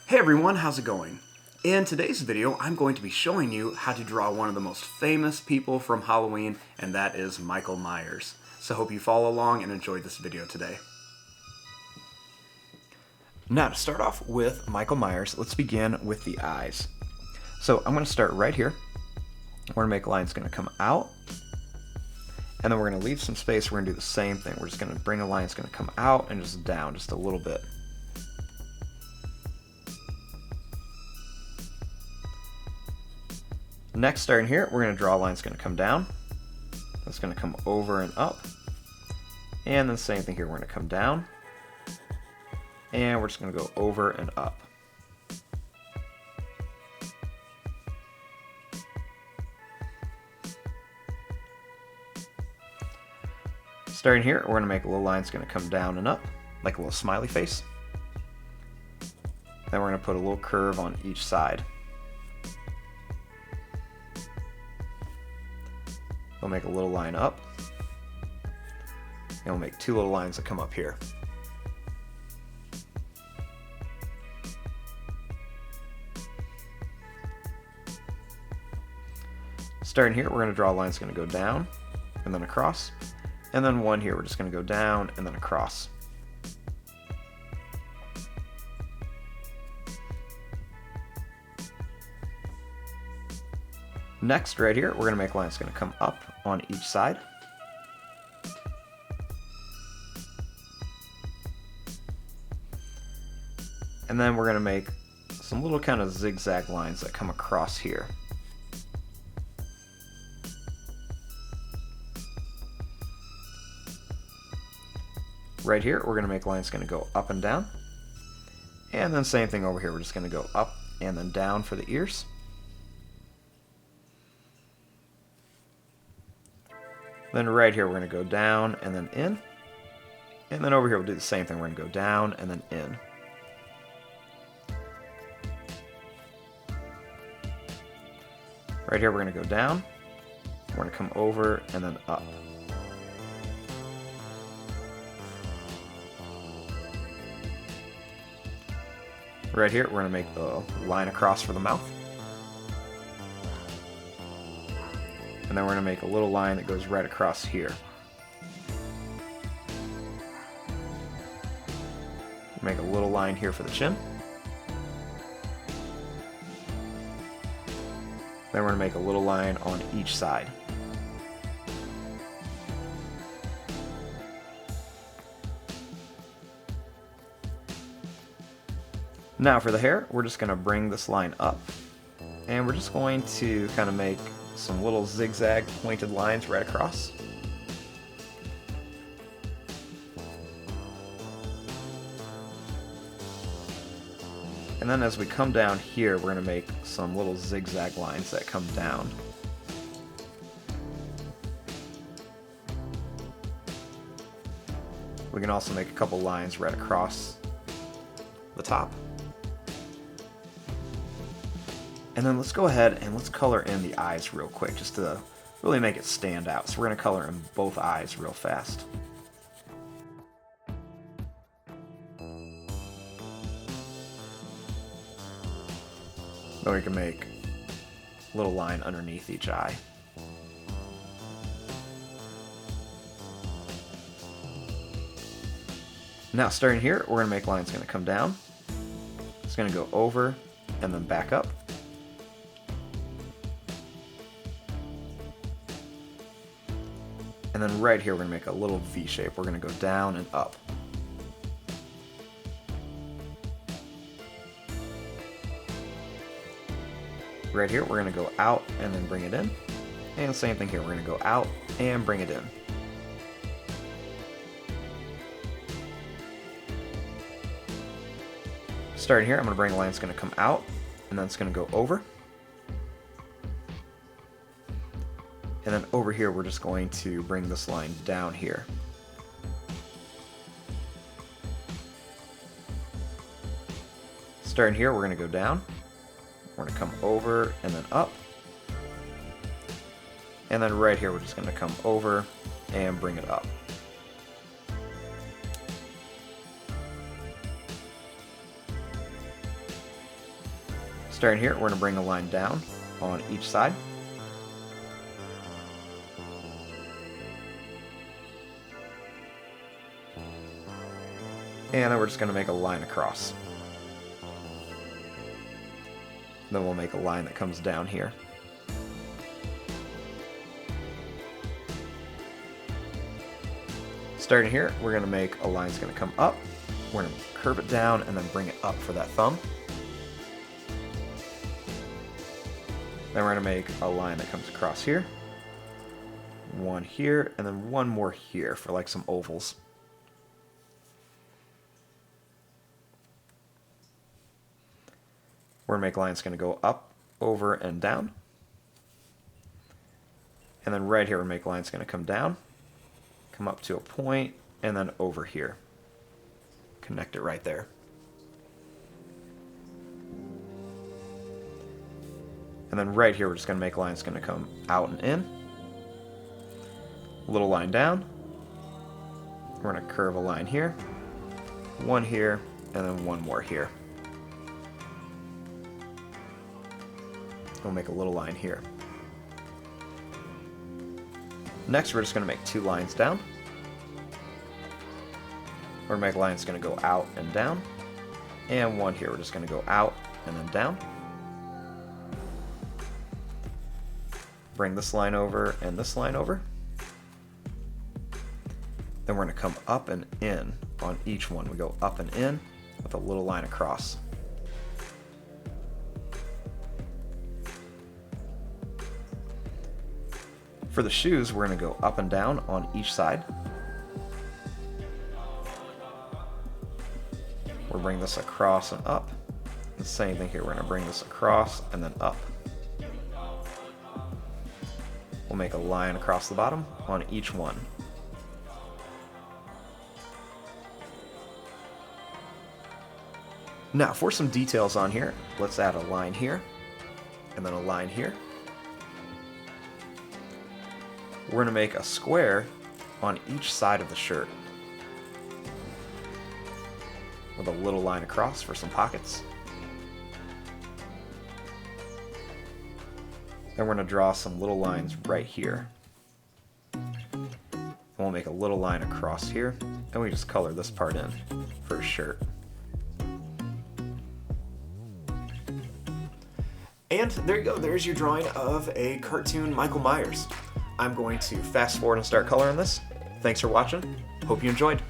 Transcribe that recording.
Hey everyone, how's it going? In today's video, I'm going to be showing you how to draw one of the most famous people from Halloween, and that is Michael Myers. So hope you follow along and enjoy this video today. Now to start off with Michael Myers, let's begin with the eyes. So I'm going to start right here. We're going to make a line that's going to come out, and then we're going to leave some space. We're going to do the same thing. We're just going to bring a line that's going to come out and just down just a little bit. Next, starting here, we're going to draw a line that's going to come down. That's going to come over and up. And then same thing here, we're going to come down. And we're just going to go over and up. Starting here, we're going to make a little line that's going to come down and up, like a little smiley face. Then we're going to put a little curve on each side. We'll make a little line up, and we'll make two little lines that come up here. Starting here, we're going to draw a line that's going to go down, and then across, and then one here, we're just going to go down, and then across. Next, right here, we're going to make a line that's going to come up on each side. And then we're going to make some little kind of zigzag lines that come across here. Right here, we're going to make a line that's going to go up and down. And then same thing over here, we're just going to go up and then down for the ears. Then right here, we're going to go down and then in. And then over here, we'll do the same thing. We're going to go down and then in. Right here, we're going to go down. We're going to come over and then up. Right here, we're going to make the line across for the mouth. And then we're going to make a little line that goes right across here. Make a little line here for the chin. Then we're going to make a little line on each side. Now for the hair, we're just going to bring this line up. And we're just going to kind of make some little zigzag pointed lines right across. And then as we come down here, we're going to make some little zigzag lines that come down. We can also make a couple lines right across the top. And then let's go ahead and let's color in the eyes real quick, just to really make it stand out. So we're going to color in both eyes real fast. Then we can make a little line underneath each eye. Now starting here, we're going to make lines going to come down. It's going to go over and then back up. And then right here, we're going to make a little V shape. We're going to go down and up. Right here, we're going to go out and then bring it in. And same thing here, we're going to go out and bring it in. Starting here, I'm going to bring a line that's going to come out, and then it's going to go over. And then over here, we're just going to bring this line down here. Starting here, we're going to go down. We're going to come over and then up. And then right here, we're just going to come over and bring it up. Starting here, we're going to bring a line down on each side. And then we're just going to make a line across. Then we'll make a line that comes down here. Starting here, we're going to make a line that's going to come up. We're going to curve it down and then bring it up for that thumb. Then we're going to make a line that comes across here. One here, and then one more here for like some ovals. We're going to make a line that's going to go up, over, and down. And then right here, we're going to make a line that's going to come down, come up to a point, and then over here. Connect it right there. And then right here, we're just going to make a line that's going to come out and in. A little line down. We're going to curve a line here, one here, and then one more here. We'll make a little line here. Next, we're just going to make two lines down. We're going to make a line that's going to go out and down. And one here, we're just going to go out and then down. Bring this line over and this line over. Then we're going to come up and in on each one. We go up and in with a little line across. For the shoes, we're going to go up and down on each side. We'll bring this across and up. The same thing here, we're going to bring this across and then up. We'll make a line across the bottom on each one. Now, for some details on here, let's add a line here, and then a line here. We're going to make a square on each side of the shirt with a little line across for some pockets. Then we're going to draw some little lines right here. And we'll make a little line across here, and we just color this part in for a shirt. And there you go, there's your drawing of a cartoon Michael Myers. I'm going to fast forward and start coloring this. Thanks for watching. Hope you enjoyed.